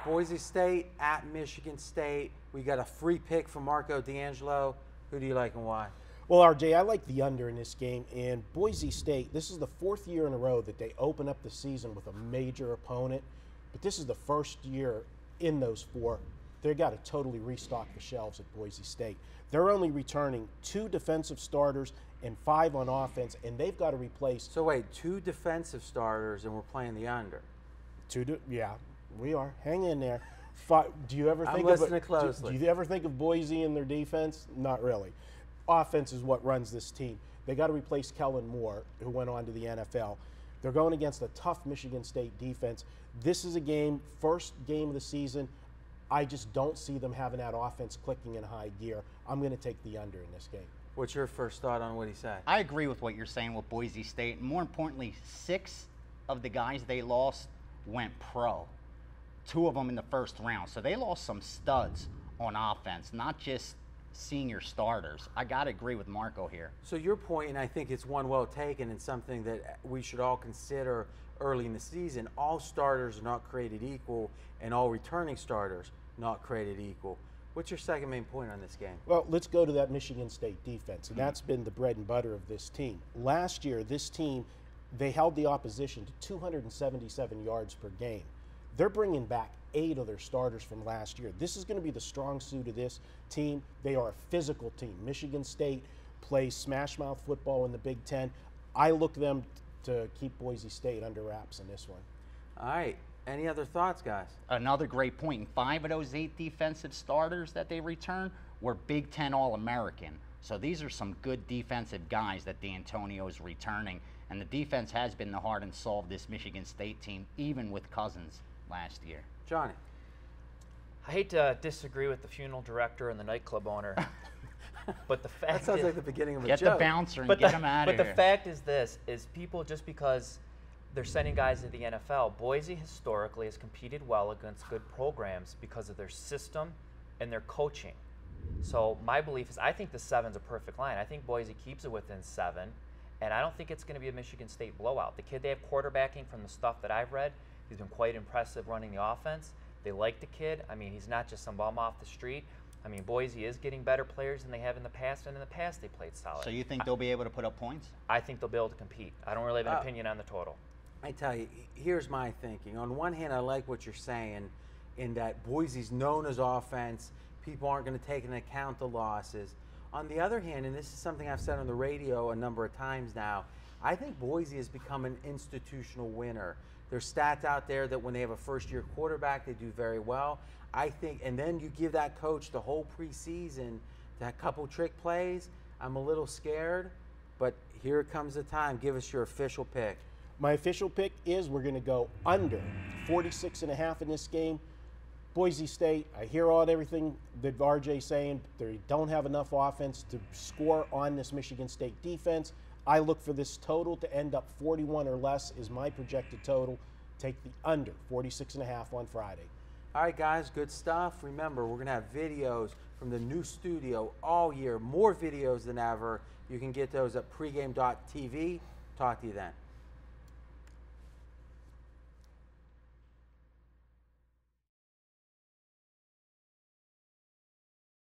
Boise State at Michigan State. We got a free pick from Marco D'Angelo. Who do you like and why? Well, RJ, I like the under in this game. And Boise State, this is the 4th year in a row that they open up the season with a major opponent. But this is the first year in those 4. They've got to totally restock the shelves at Boise State. They're only returning 2 defensive starters and 5 on offense, and they've got to replace. So wait, 2 defensive starters, and we're playing the under. Yeah, we are. Hang in there. Do you ever think I'm listening closely. Do you ever think of Boise and their defense? Not really. Offense is what runs this team. They got to replace Kellen Moore, who went on to the NFL. They're going against a tough Michigan State defense. This is a game, first game of the season. I just don't see them having that offense clicking in high gear. I'm going to take the under in this game. What's your first thought on what he said? I agree with what you're saying with Boise State. And more importantly, 6 of the guys they lost went pro. 2 of them in the first round. So they lost some studs on offense, not just senior starters. I got to agree with Marco here. So your point, and I think it's one well taken and something that we should all consider early in the season, all starters are not created equal and all returning starters not created equal. What's your second main point on this game? Well, let's go to that Michigan State defense, and that's been the bread and butter of this team. Last year, this team, they held the opposition to 277 yards per game. They're bringing back 8 of their starters from last year. This is going to be the strong suit of this team. They are a physical team. Michigan State plays smash mouth football in the Big Ten. I look them to keep Boise State under wraps in this one. All right. Any other thoughts, guys? Another great point. 5 of those 8 defensive starters that they returned were Big Ten All-American. So these are some good defensive guys that D'Antonio is returning. And the defense has been the heart and soul of this Michigan State team, even with Cousins last year. Johnny. I hate to disagree with the funeral director and the nightclub owner, but the fact That sounds like the beginning of a Get joke. the bouncer and get him out of here. But the fact is this, is people, just because they're sending guys to the NFL, Boise historically has competed well against good programs because of their system and their coaching. So my belief is I think the 7's a perfect line. I think Boise keeps it within 7, and I don't think it's going to be a Michigan State blowout. The kid they have quarterbacking, from the stuff that I've read, he's been quite impressive running the offense. They like the kid. I mean, he's not just some bum off the street. I mean, Boise is getting better players than they have in the past, and in the past they played solid. So you think they'll be able to put up points? I think they'll be able to compete. I don't really have an opinion on the total. I tell you, here's my thinking. On one hand, I like what you're saying in that Boise's known as offense. People aren't going to take into account the losses. On the other hand, and this is something I've said on the radio a number of times now, I think Boise has become an institutional winner. There's stats out there that when they have a first-year quarterback, they do very well. I think, and then you give that coach the whole preseason, that couple trick plays. I'm a little scared, but here comes the time. Give us your official pick. My official pick is we're going to go under 46.5 in this game. Boise State, I hear everything that RJ's saying. They don't have enough offense to score on this Michigan State defense. I look for this total to end up 41 or less is my projected total. Take the under 46.5 on Friday. All right, guys, good stuff. Remember, we're going to have videos from the new studio all year, more videos than ever. You can get those at pregame.tv. Talk to you then.